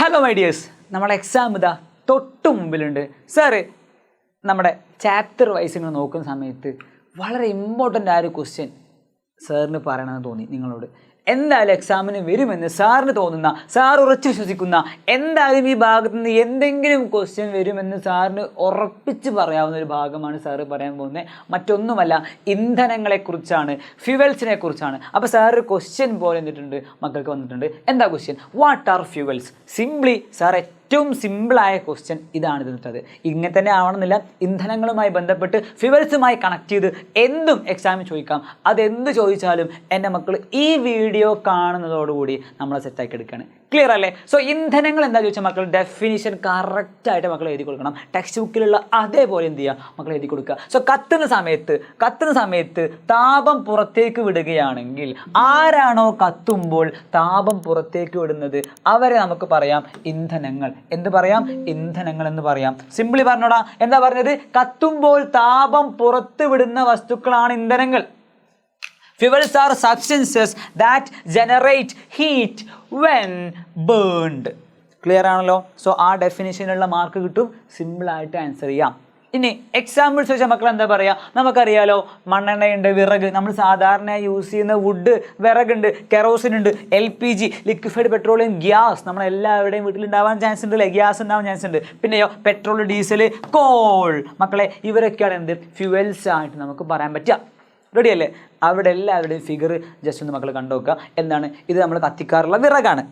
Hello my dears, നമ്മുടെ exam ഇതാ തൊട്ട് മുമ്പിലുണ്ട്. സാറ് നമ്മുടെ ചാപ്റ്റർ വൈസ് ഇങ്ങനെ നോക്കുന്ന സമയത്ത് വളരെ ഇമ്പോർട്ടൻ്റ് ആയ ഒരു ക്വസ്റ്റ്യൻ സാറിന് പറയണമെന്ന് തോന്നി നിങ്ങളോട്. എന്തായാലും എക്സാമിന് വരുമെന്ന് സാറിന് തോന്നുന്ന, സാർ ഉറച്ചു വിശ്വസിക്കുന്ന, എന്തായാലും ഈ ഭാഗത്തു നിന്ന് എന്തെങ്കിലും ക്വസ്റ്റ്യൻ വരുമെന്ന് സാറിന് ഉറപ്പിച്ച് പറയാവുന്ന ഒരു ഭാഗമാണ് സാറ് പറയാൻ പോകുന്നത്. മറ്റൊന്നുമല്ല, ഇന്ധനങ്ങളെക്കുറിച്ചാണ്, ഫ്യൂവൽസിനെ കുറിച്ചാണ്. അപ്പോൾ സാർ ഒരു ക്വസ്റ്റ്യൻ പോലെ എന്നിട്ടുണ്ട്, മക്കൾക്ക് വന്നിട്ടുണ്ട്. എന്താ question? What are fuels? Simply sir ഏറ്റവും സിമ്പിളായ ക്വസ്റ്റ്യൻ ഇതാണ് ഇതിട്ടത്. ഇങ്ങനെ തന്നെ ആവണമെന്നില്ല, ഇന്ധനങ്ങളുമായി ബന്ധപ്പെട്ട് ഫ്യൂവൽസുമായി കണക്ട് ചെയ്ത് എന്തും എക്സാമിന് ചോദിക്കാം. അതെന്ത് ചോദിച്ചാലും എൻ്റെ മക്കൾ ഈ വീഡിയോ കാണുന്നതോടുകൂടി നമ്മളെ സെറ്റാക്കി എടുക്കുകയാണ്. ക്ലിയർ അല്ലേ? സോ ഇന്ധനങ്ങൾ എന്താ ചോദിച്ചാൽ മക്കൾ ഡെഫിനിഷൻ കറക്റ്റായിട്ട് മക്കൾ എഴുതി കൊടുക്കണം. ടെക്സ്റ്റ് ബുക്കിലുള്ള അതേപോലെ എന്ത് ചെയ്യുക, മക്കൾ എഴുതി കൊടുക്കുക. സോ കത്തുന്ന സമയത്ത് താപം പുറത്തേക്ക് വിടുകയാണെങ്കിൽ ആരാണോ കത്തുമ്പോൾ താപം പുറത്തേക്ക് വിടുന്നത് അവരെ നമുക്ക് പറയാം ഇന്ധനങ്ങൾ. എന്ത് പറയാം? ഇന്ധനങ്ങൾ എന്ന് പറയാം. സിംപിളി പറഞ്ഞോടാ, എന്താ പറഞ്ഞത്? കത്തുമ്പോൾ താപം പുറത്ത് വിടുന്ന വസ്തുക്കളാണ് ഇന്ധനങ്ങൾ. Fuels are substances that generate heat when burned. Clear ആണല്ലോ? സോ ആ ഡെഫിനിഷനുള്ള മാർക്ക് കിട്ടും. സിമ്പിളായിട്ട് ആൻസർ ചെയ്യാം. ഇനി എക്സാമ്പിൾസ് ചോദിച്ചാൽ മക്കൾ എന്താ പറയുക? നമുക്കറിയാലോ, മണ്ണെണ്ണയുണ്ട്, വിറക്, നമ്മൾ സാധാരണ യൂസ് ചെയ്യുന്ന വുഡ്, വിറകുണ്ട്, കെറോസിൻ ഉണ്ട്, LPG ലിക്വിഫൈഡ് പെട്രോളിയം ഗ്യാസ് നമ്മളെല്ലാവരുടെയും വീട്ടിലുണ്ടാവാൻ ചാൻസ് ഉണ്ട് അല്ലേ? ഗ്യാസ് ഉണ്ടാവാൻ ചാൻസ് ഉണ്ട്. പിന്നെയോ പെട്രോൾ, ഡീസൽ, കോൾ, മക്കളെ ഇവരൊക്കെയാണ് എന്ത് ഫ്യൂവൽസ് ആയിട്ട് നമുക്ക് പറയാൻ പറ്റുക. റെഡി അല്ലേ? അവിടെ എല്ലാവരുടെയും ഫിഗർ ജസ്റ്റ് ഒന്ന് മക്കൾ കണ്ടു നോക്കുക. എന്താണ് ഇത്? നമ്മൾ കത്തിക്കാറുള്ള വിറകാണ്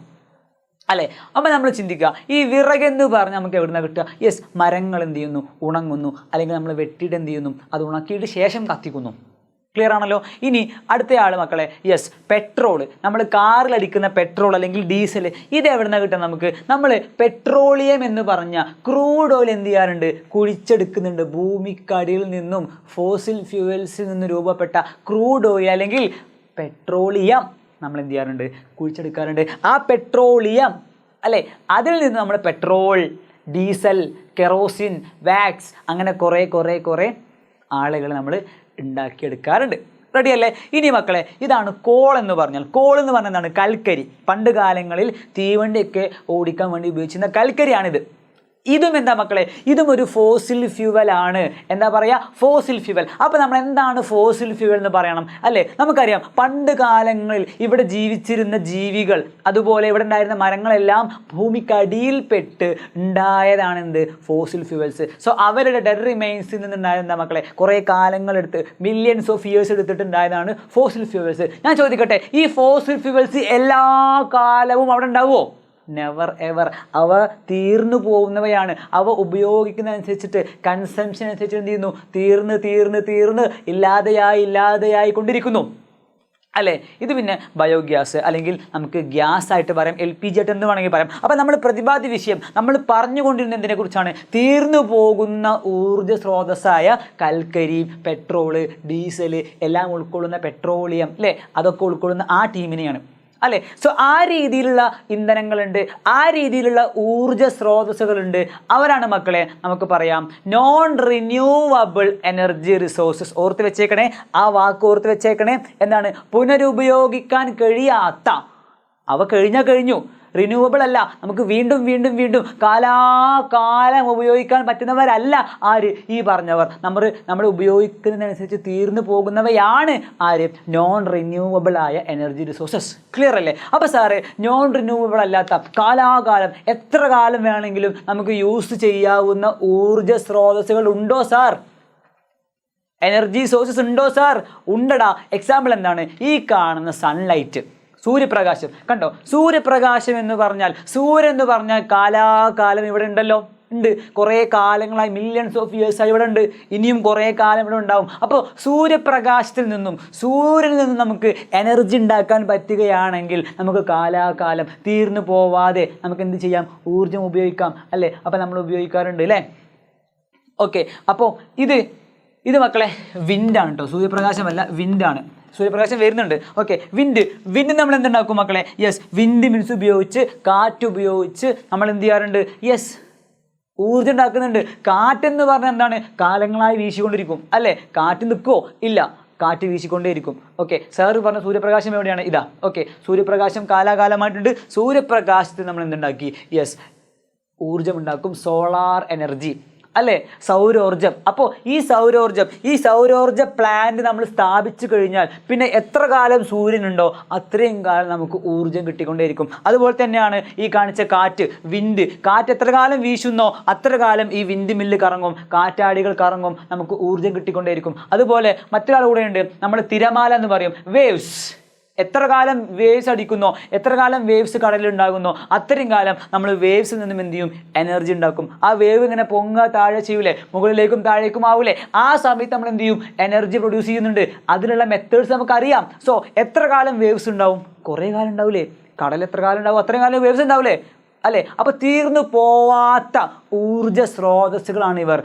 അല്ലേ? അപ്പോൾ നമ്മൾ ചിന്തിക്കുക, ഈ വിറകെന്ന് പറഞ്ഞാൽ നമുക്ക് എവിടെ നിന്നാണ് കിട്ടുക? യെസ്, മരങ്ങൾ എന്ത് ചെയ്യുന്നു? ഉണങ്ങുന്നു, അല്ലെങ്കിൽ നമ്മൾ വെട്ടിയിട്ട് എന്ത് ചെയ്യുന്നു? അത് ഉണക്കിയിട്ട് ശേഷം കത്തിക്കുന്നു. ക്ലിയർ ആണല്ലോ? ഇനി അടുത്തയാൾ മക്കളെ, യെസ്, പെട്രോൾ, നമ്മൾ കാറിലടിക്കുന്ന പെട്രോൾ അല്ലെങ്കിൽ ഡീസൽ, ഇത് എവിടെ നിന്നാണ് കിട്ടുക നമുക്ക്? നമ്മൾ പെട്രോളിയം എന്ന് പറഞ്ഞ ക്രൂഡ് ഓയിൽ എന്ത് ചെയ്യാറുണ്ട്? കുഴിച്ചെടുക്കുന്നുണ്ട്. ഭൂമിക്കടിയിൽ നിന്നും ഫോസിൽ ഫ്യൂവൽസിൽ നിന്ന് രൂപപ്പെട്ട ക്രൂഡ് ഓയിൽ അല്ലെങ്കിൽ പെട്രോളിയം നമ്മൾ എന്ത് ചെയ്യാറുണ്ട്? കുഴിച്ചെടുക്കാറുണ്ട്. ആ പെട്രോളിയം അല്ലേ, അതിൽ നിന്ന് നമ്മൾ പെട്രോൾ, ഡീസൽ, കെറോസിൻ, വാക്സ്, അങ്ങനെ കുറേ ആളുകൾ നമ്മൾ ഉണ്ടാക്കിയെടുക്കാറുണ്ട്. റെഡി അല്ലേ? ഇനി മക്കളെ, ഇതാണ് കോൾ എന്ന് പറഞ്ഞാൽ. കോൾ എന്ന് പറഞ്ഞാൽ എന്താണ്? കൽക്കരി. പണ്ട് കാലങ്ങളിൽ തീവണ്ടിയൊക്കെ ഓടിക്കാൻ വേണ്ടി ഉപയോഗിച്ചിരുന്ന കൽക്കരിയാണിത്. ഇതും എന്താ മക്കളെ? ഇതും ഒരു ഫോസിൽ ഫ്യൂവൽ ആണ്. എന്താ പറയുക? Fossil fuel. അപ്പോൾ നമ്മൾ എന്താണ് ഫോസിൽ ഫ്യൂവൽ എന്ന് പറയണം അല്ലേ? നമുക്കറിയാം, പണ്ട് കാലങ്ങളിൽ ഇവിടെ ജീവിച്ചിരുന്ന ജീവികൾ, അതുപോലെ ഇവിടെ ഉണ്ടായിരുന്ന മരങ്ങളെല്ലാം ഭൂമിക്കടിയിൽപ്പെട്ട് ഉണ്ടായതാണ് എന്ത്? Fossil fuels. സോ അവരുടെ ഡെഡ് റിമൈൻസിൽ നിന്നുണ്ടായ എന്താ മക്കളെ? കുറേ കാലങ്ങളെടുത്ത്, മില്യൺസ് ഓഫ് ഇയേഴ്സ് എടുത്തിട്ടുണ്ടായതാണ് ഫോസിൽ ഫ്യൂവൽസ്. ഞാൻ ചോദിക്കട്ടെ, ഈ ഫോസിൽ ഫ്യൂവൽസ് എല്ലാ കാലവും അവിടെ ഉണ്ടാവുമോ? Never ever. അവ തീർന്നു പോകുന്നവയാണ്. അവ ഉപയോഗിക്കുന്നതനുസരിച്ചിട്ട്, കൺസംഷൻ അനുസരിച്ച് എന്ത് ചെയ്യുന്നു? തീർന്ന് ഇല്ലാതെയായി കൊണ്ടിരിക്കുന്നു അല്ലേ? ഇത് പിന്നെ ബയോഗ്യാസ് അല്ലെങ്കിൽ നമുക്ക് ഗ്യാസ് ആയിട്ട് പറയാം, LPG ആയിട്ട് എന്ന് വേണമെങ്കിൽ പറയാം. അപ്പോൾ നമ്മൾ പ്രതിപാദ്യ വിഷയം നമ്മൾ പറഞ്ഞുകൊണ്ടിരുന്ന എന്തിനെ കുറിച്ചാണ്? തീർന്നു പോകുന്ന ഊർജ്ജ സ്രോതസ്സായ കൽക്കരി, പെട്രോള്, ഡീസൽ എല്ലാം ഉൾക്കൊള്ളുന്ന പെട്രോളിയം അല്ലേ, അതൊക്കെ ഉൾക്കൊള്ളുന്ന ആ ടീമിനെയാണ് അല്ലേ? സോ ആ രീതിയിലുള്ള ഇന്ധനങ്ങളുണ്ട്, ആ രീതിയിലുള്ള ഊർജ്ജ സ്രോതസ്സുകളുണ്ട്. അവരാണ് മക്കളെ നമുക്ക് പറയാം നോൺ റിന്യൂവബിൾ എനർജി റിസോഴ്സസ്. ഓർത്ത് വെച്ചേക്കണേ, ആ വാക്ക് ഓർത്ത് വെച്ചേക്കണേ. എന്താണ്? പുനരുപയോഗിക്കാൻ കഴിയാത്ത. അവ കഴിഞ്ഞു. റിന്യൂവബിൾ അല്ല, നമുക്ക് വീണ്ടും കാലാകാലം ഉപയോഗിക്കാൻ പറ്റുന്നവരല്ല ആര്? ഈ പറഞ്ഞവർ. നമ്മൾ ഉപയോഗിക്കുന്നതിനനുസരിച്ച് തീർന്നു പോകുന്നവയാണ് ആര്? നോൺ റിന്യൂവബിൾ ആയ എനർജി റിസോഴ്സസ്. ക്ലിയർ അല്ലേ? അപ്പോൾ സാറ് നോൺ റിന്യൂവബിൾ അല്ലാത്ത, കാലാകാലം എത്ര കാലം വേണമെങ്കിലും നമുക്ക് യൂസ് ചെയ്യാവുന്ന ഊർജ്ജ സ്രോതസ്സുകൾ ഉണ്ടോ സാർ? എനർജി സോഴ്സസ് ഉണ്ടോ സാർ? ഉണ്ടടാ. എക്സാമ്പിൾ എന്താണ്? ഈ കാണുന്ന സൺലൈറ്റ്, സൂര്യപ്രകാശം. കണ്ടോ? സൂര്യപ്രകാശം എന്ന് പറഞ്ഞാൽ, സൂര്യൻ എന്ന് പറഞ്ഞാൽ കാലാകാലം ഇവിടെ ഉണ്ടല്ലോ, ഉണ്ട്. കുറേ കാലങ്ങളായി, മില്യൺസ് ഓഫ് ഇയേഴ്സായി ഇവിടെ ഉണ്ട്. ഇനിയും കുറേ കാലം ഇവിടെ ഉണ്ടാവും. അപ്പോൾ സൂര്യനിൽ നിന്നും നമുക്ക് എനർജി ഉണ്ടാക്കാൻ പറ്റുകയാണെങ്കിൽ നമുക്ക് കാലാകാലം തീർന്നു പോവാതെ നമുക്ക് എന്ത് ചെയ്യാം? ഊർജ്ജം ഉപയോഗിക്കാം അല്ലേ? അപ്പോൾ നമ്മൾ ഉപയോഗിക്കാറുണ്ട് അല്ലേ? ഓക്കെ. അപ്പോൾ ഇത് മക്കളെ വിൻഡാണ് കേട്ടോ, സൂര്യപ്രകാശമല്ല, വിൻഡാണ്. സൂര്യപ്രകാശം വരുന്നുണ്ട്. ഓക്കെ, വിൻഡ് നമ്മൾ എന്തുണ്ടാക്കും മക്കളെ? യെസ്, വിൻഡ് മീൻസ് ഉപയോഗിച്ച്, കാറ്റ് ഉപയോഗിച്ച് നമ്മൾ എന്ത് ചെയ്യാറുണ്ട്? യെസ്, ഊർജ്ജം ഉണ്ടാക്കുന്നുണ്ട്. കാറ്റെന്ന് പറഞ്ഞാൽ എന്താണ്? കാലങ്ങളായി വീശിക്കൊണ്ടിരിക്കും അല്ലേ? കാറ്റ് നിൽക്കുമോ? ഇല്ല. കാറ്റ് വീശിക്കൊണ്ടേയിരിക്കും. ഓക്കെ, സാറ് പറഞ്ഞ സൂര്യപ്രകാശം എവിടെയാണ്? ഇതാ. ഓക്കെ, സൂര്യപ്രകാശം കാലാകാലമായിട്ടുണ്ട്. സൂര്യപ്രകാശത്തിൽ നമ്മൾ എന്തുണ്ടാക്കി? യെസ്, ഊർജ്ജം ഉണ്ടാക്കും, സോളാർ എനർജി അല്ലേ, സൗരോർജ്ജം. അപ്പോൾ ഈ സൗരോർജ്ജ പ്ലാന്റ് നമ്മൾ സ്ഥാപിച്ചു കഴിഞ്ഞാൽ പിന്നെ എത്ര കാലം സൂര്യനുണ്ടോ അത്രയും കാലം നമുക്ക് ഊർജ്ജം കിട്ടിക്കൊണ്ടേയിരിക്കും. അതുപോലെ തന്നെയാണ് ഈ കാണിച്ച കാറ്റ്, കാറ്റ് എത്ര കാലം വീശുന്നോ അത്ര കാലം ഈ വിൻഡ് മില്ല് കറങ്ങും, കാറ്റാടികൾ കറങ്ങും, നമുക്ക് ഊർജ്ജം കിട്ടിക്കൊണ്ടേയിരിക്കും. അതുപോലെ മറ്റൊരാൾ കൂടെയുണ്ട്, നമ്മൾ തിരമാല എന്ന് പറയും, വേവ്സ്. എത്ര കാലം വേവ്സ് അടിക്കുന്നോ, എത്ര കാലം വേവ്സ് കടലിലുണ്ടാകുന്നോ അത്രയും കാലം നമ്മൾ വേവ്സിൽ നിന്നും എന്ത് ചെയ്യും? എനർജി ഉണ്ടാക്കും. ആ വേവ് ഇങ്ങനെ പൊങ്ങ താഴെ ചെയ്യൂലേ, മുകളിലേക്കും താഴേക്കും ആവൂലേ, ആ സമയത്ത് നമ്മൾ എന്ത് ചെയ്യും? എനർജി പ്രൊഡ്യൂസ് ചെയ്യുന്നുണ്ട്. അതിനുള്ള മെത്തേഡ്സ് നമുക്കറിയാം. സോ എത്ര കാലം വേവ്സ് ഉണ്ടാവും? കുറേ കാലം ഉണ്ടാവില്ലേ? കടൽ എത്ര കാലം ഉണ്ടാവും അത്രയും കാലം വേവ്സ് ഉണ്ടാവില്ലേ അല്ലേ? അപ്പോൾ തീർന്നു പോവാത്ത ഊർജ്ജ സ്രോതസ്സുകളാണ് ഇവർ.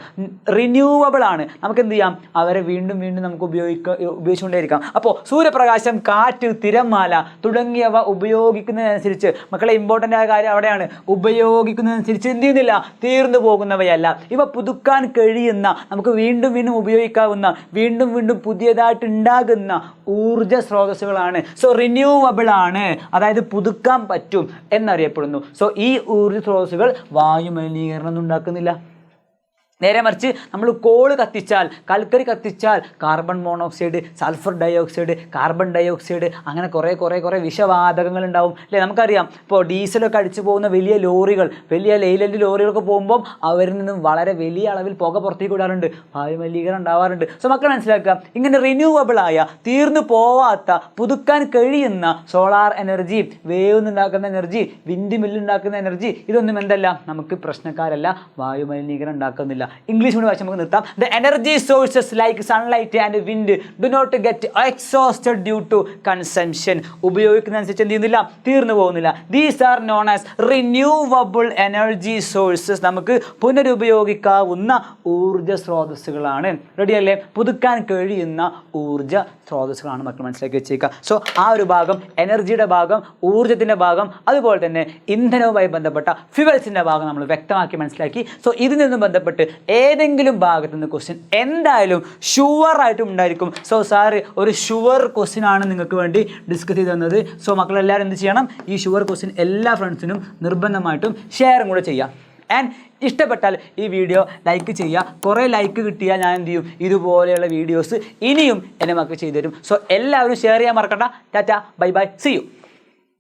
റിന്യൂവബിൾ ആണ്. നമുക്ക് എന്ത് ചെയ്യാം? അവരെ വീണ്ടും വീണ്ടും നമുക്ക് ഉപയോഗിച്ചുകൊണ്ടേയിരിക്കാം. അപ്പോൾ സൂര്യപ്രകാശം, കാറ്റ്, തിരമാല തുടങ്ങിയവ ഉപയോഗിക്കുന്നതിനനുസരിച്ച്, മക്കളെ ഇമ്പോർട്ടൻ്റ് ആയ കാര്യം അവിടെയാണ്, ഉപയോഗിക്കുന്നതിനനുസരിച്ച് എന്ത് ചെയ്യുന്നില്ല? തീർന്നു പോകുന്നവയല്ല. ഇവ പുതുക്കാൻ കഴിയുന്ന, നമുക്ക് വീണ്ടും വീണ്ടും ഉപയോഗിക്കാവുന്ന, വീണ്ടും വീണ്ടും പുതിയതായിട്ട് ഉണ്ടാകുന്ന ഊർജ്ജ സ്രോതസ്സുകളാണ്. സോ റിന്യൂവബിൾ ആണ്, അതായത് പുതുക്കാൻ പറ്റും എന്നറിയപ്പെടുന്നു. സോ ഈ ഊർജ്ജ സ്രോതസ്സുകൾ വായുമലിനീകരണം ഉണ്ടാക്കുന്നില്ല. നേരെ മറിച്ച് നമ്മൾ കോള് കത്തിച്ചാൽ, കൽക്കരി കത്തിച്ചാൽ carbon monoxide, sulphur dioxide, carbon dioxide, അങ്ങനെ കുറേ വിഷവാതകങ്ങൾ ഉണ്ടാവും അല്ലേ? നമുക്കറിയാം, ഇപ്പോൾ ഡീസലൊക്കെ അടിച്ചു പോകുന്ന വലിയ ലോറികൾ, വലിയ ലെയ്ലൻഡ് ലോറികളൊക്കെ പോകുമ്പോൾ അവരിൽ നിന്നും വളരെ വലിയ അളവിൽ പുക പുറത്തേക്ക് വിടാറുണ്ട്, വായുമലിനീകരണം ഉണ്ടാവാറുണ്ട്. സോ മക്കൾ മനസ്സിലാക്കുക, ഇങ്ങനെ റിന്യൂവബിളായ, തീർന്നു പോവാത്ത, പുതുക്കാൻ കഴിയുന്ന സോളാർ എനർജി, വേവ് നിന്നുണ്ടാക്കുന്ന എനർജി, വിൻഡ് മില്ലുണ്ടാക്കുന്ന എനർജി, ഇതൊന്നും എന്തല്ല, നമുക്ക് പ്രശ്നക്കാരല്ല, വായുമലിനീകരണം ഉണ്ടാക്കുന്നില്ല. ഇംഗ്ലീഷ് കൂടി വായിച്ച് നമുക്ക് നിർത്താം. The energy sources like sunlight and wind do not get exhausted due to consumption. ഉപയോഗിക്കുന്നതനുസരിച്ച് എന്ത് ചെയ്യുന്നില്ല? തീർന്നു പോകുന്നില്ല. These are known as renewable energy sources. നമുക്ക് പുനരുപയോഗിക്കാവുന്ന ഊർജ്ജ സ്രോതസ്സുകളാണ്. റെഡി അല്ലേ? പുതുക്കാൻ കഴിയുന്ന ഊർജ്ജ സ്രോതസ്സുകളാണ് മക്കൾ മനസ്സിലാക്കി വെച്ചേക്കുക. സോ ആ ഒരു ഭാഗം, എനർജിയുടെ ഭാഗം, ഊർജ്ജത്തിൻ്റെ ഭാഗം, അതുപോലെ തന്നെ ഇന്ധനവുമായി ബന്ധപ്പെട്ട ഫ്യൂവൽസിൻ്റെ ഭാഗം നമ്മൾ വ്യക്തമാക്കി മനസ്സിലാക്കി. സോ ഇതിൽ നിന്നും ബന്ധപ്പെട്ട് ഏതെങ്കിലും ഭാഗത്തു നിന്ന് ക്വസ്റ്റ്യൻ എന്തായാലും ഷുവറായിട്ടും ഉണ്ടായിരിക്കും. സോ സാറ് ഒരു ഷുവർ ക്വസ്റ്റ്യൻ ആണ് നിങ്ങൾക്ക് വേണ്ടി ഡിസ്കസ് ചെയ്ത് തന്നത്. സോ മക്കളെല്ലാവരും എന്ത് ചെയ്യണം? ഈ ഷുവർ ക്വസ്റ്റ്യൻ എല്ലാ ഫ്രണ്ട്സിനും നിർബന്ധമായിട്ടും ഷെയറും കൂടെ ചെയ്യാം. ആൻഡ് ഇഷ്ടപ്പെട്ടാൽ ഈ വീഡിയോ ലൈക്ക് ചെയ്യുക. കുറേ ലൈക്ക് കിട്ടിയാൽ ഞാൻ എന്ത് ചെയ്യും? ഇതുപോലെയുള്ള വീഡിയോസ് ഇനിയും എൻ്റെ മക്കൾ ചെയ്തു തരും. സോ എല്ലാവരും ഷെയർ ചെയ്യാൻ മറക്കണ്ട. Tata, bye bye, see U.